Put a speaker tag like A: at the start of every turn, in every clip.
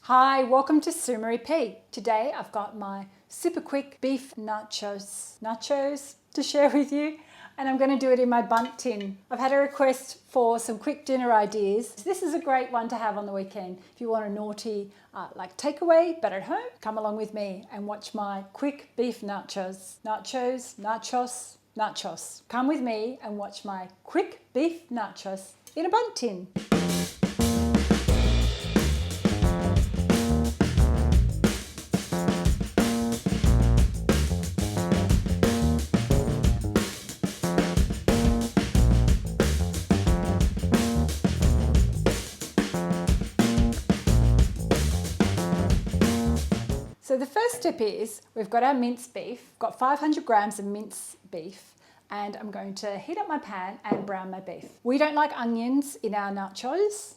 A: Hi, welcome to Sumery P. Today I've got my super quick beef nachos to share with you, and I'm going to do it in my Bundt tin. I've had a request for some quick dinner ideas. This is a great one to have on the weekend. If you want a naughty like takeaway but at home, come along with me and watch my quick beef nachos. Nachos. Come with me and watch my quick beef nachos in a Bundt tin. So the first step is we've got our minced beef, got 500 grams of minced beef, and I'm going to heat up my pan and brown my beef. We don't like onions in our nachos,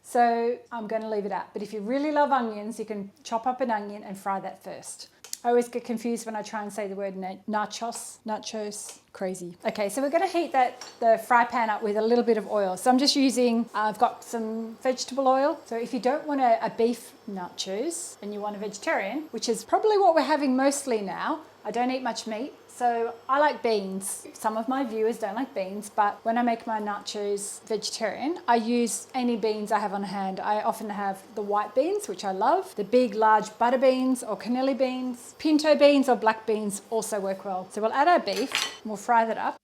A: so I'm going to leave it out. But if you really love onions, you can chop up an onion and fry that first. I always get confused when I try and say the word nachos, crazy. Okay, so we're going to heat the fry pan up with a little bit of oil. So I'm just using, I've got some vegetable oil. So if you don't want a beef nachos and you want a vegetarian, which is probably what we're having mostly now, I don't eat much meat. So I like beans. Some of my viewers don't like beans, but when I make my nachos vegetarian, I use any beans I have on hand. I often have the white beans, which I love, the big, large butter beans or cannelli beans, pinto beans or black beans also work well. So we'll add our beef and we'll fry that up.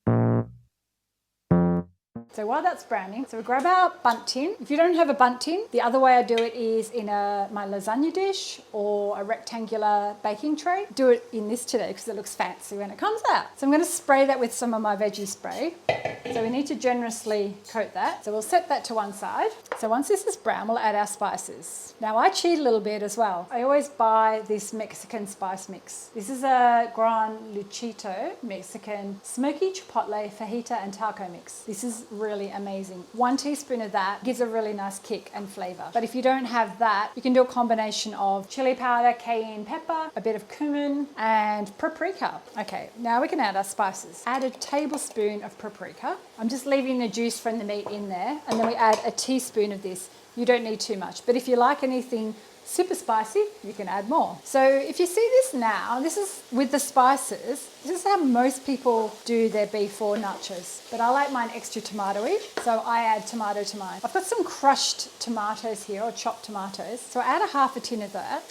A: So while that's browning, so we grab our Bundt tin. If you don't have a Bundt tin, the other way I do it is in my lasagna dish or a rectangular baking tray. Do it in this today because it looks fancy when it comes out. So I'm going to spray that with some of my veggie spray. So we need to generously coat that. So we'll set that to one side. So once this is brown, we'll add our spices. Now I cheat a little bit as well. I always buy this Mexican spice mix. This is a Gran Luchito Mexican smoky chipotle fajita and taco mix. This is really amazing. 1 teaspoon of that gives a really nice kick and flavor. But if you don't have that, you can do a combination of chili powder, cayenne pepper, a bit of cumin, and paprika. Okay, now we can add our spices. Add a tablespoon of paprika. I'm just leaving the juice from the meat in there, and then we add a teaspoon of this. You don't need too much, but if you like anything super spicy, you can add more. So if you see this now, this is with the spices. This is how most people do their beef or nachos, but I like mine extra tomatoey, so I add tomato to mine. I've got some crushed tomatoes here, or chopped tomatoes, so I add a half a tin of that.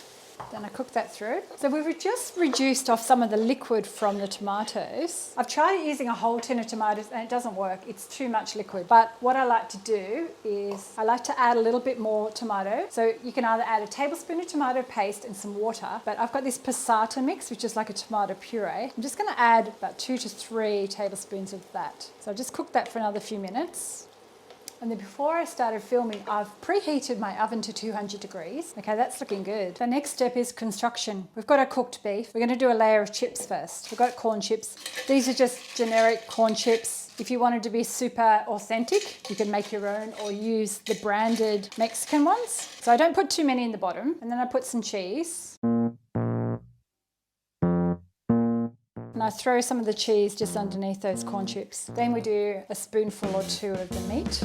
A: Then I cook that through. So we've just reduced off some of the liquid from the tomatoes. I've tried using a whole tin of tomatoes and it doesn't work. It's too much liquid. But what I like to do is I like to add a little bit more tomato. So you can either add a tablespoon of tomato paste and some water, but I've got this passata mix, which is like a tomato puree. I'm just going to add about 2 to 3 tablespoons of that. So I'll just cook that for another few minutes. And then before I started filming, I've preheated my oven to 200 degrees. Okay, that's looking good. The next step is construction. We've got our cooked beef. We're going to do a layer of chips first. We've got corn chips. These are just generic corn chips. If you wanted to be super authentic, you can make your own or use the branded Mexican ones. So I don't put too many in the bottom. And then I put some cheese. And I throw some of the cheese just underneath those corn chips. Then we do a spoonful or 2 of the meat.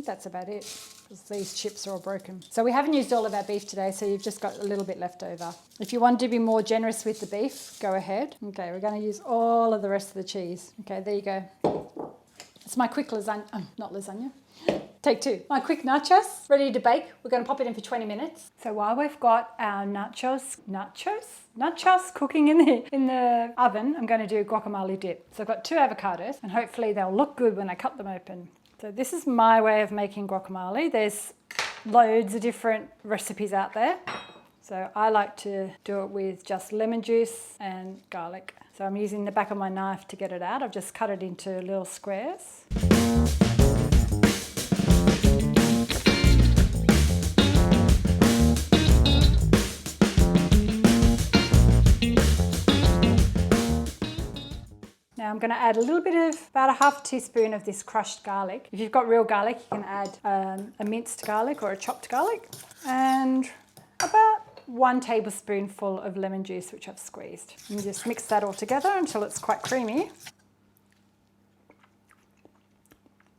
A: That's about it, because these chips are all broken. So we haven't used all of our beef today, so you've just got a little bit left over. If you want to be more generous with the beef, go ahead. Okay, we're going to use all of the rest of the cheese. Okay, there you go. It's my quick lasagna, not lasagna. Take 2. My quick nachos, ready to bake. We're going to pop it in for 20 minutes. So while we've got our nachos cooking in the oven, I'm going to do guacamole dip. So I've got 2 avocados, and hopefully they'll look good when I cut them open. So this is my way of making guacamole. There's loads of different recipes out there. So I like to do it with just lemon juice and garlic. So I'm using the back of my knife to get it out. I've just cut it into little squares. Now I'm going to add a little bit of, about a half teaspoon of this crushed garlic. If you've got real garlic, you can add a minced garlic or a chopped garlic. And about 1 tablespoonful of lemon juice, which I've squeezed. And just mix that all together until it's quite creamy.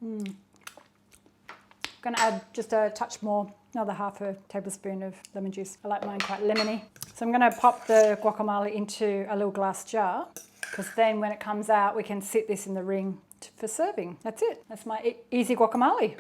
A: I'm going to add just a touch more, another half a tablespoon of lemon juice. I like mine quite lemony. So I'm going to pop the guacamole into a little glass jar, because then when it comes out, we can sit this in the ring for serving. That's it. That's my easy guacamole.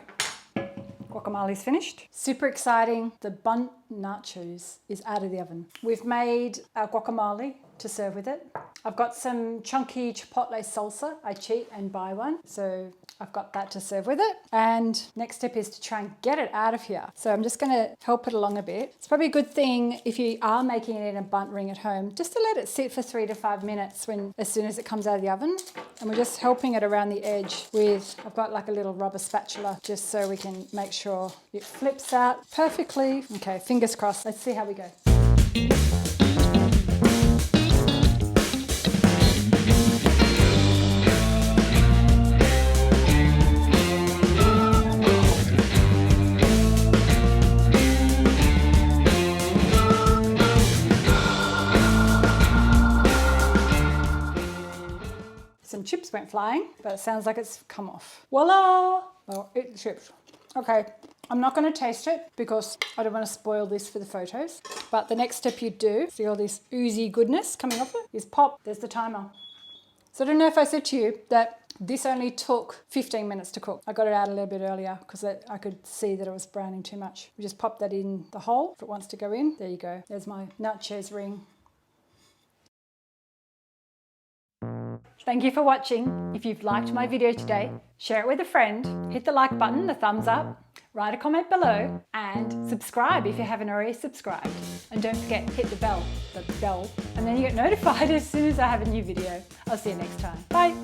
A: Guacamole's finished. Super exciting. The Bundt nachos is out of the oven. We've made our guacamole to serve with it. I've got some chunky chipotle salsa. I cheat and buy one. So I've got that to serve with it. And next step is to try and get it out of here. So I'm just going to help it along a bit. It's probably a good thing if you are making it in a Bundt ring at home, just to let it sit for 3 to 5 minutes as soon as it comes out of the oven. And we're just helping it around the edge with, I've got like a little rubber spatula, just so we can make sure it flips out perfectly. Okay, fingers crossed. Let's see how we go. Some chips went flying, but it sounds like it's come off. Voila! Well, it chips. Okay, I'm not going to taste it because I don't want to spoil this for the photos. But the next step you do, see all this oozy goodness coming off it, is pop. There's the timer. So I don't know if I said to you that this only took 15 minutes to cook. I got it out a little bit earlier because I could see that it was browning too much. We just pop that in the hole if it wants to go in. There you go. There's my nachos ring. Thank you for watching. If you've liked my video today, share it with a friend, hit the like button, the thumbs up, write a comment below, and subscribe if you haven't already subscribed. And don't forget, hit the bell, and then you get notified as soon as I have a new video. I'll see you next time. Bye.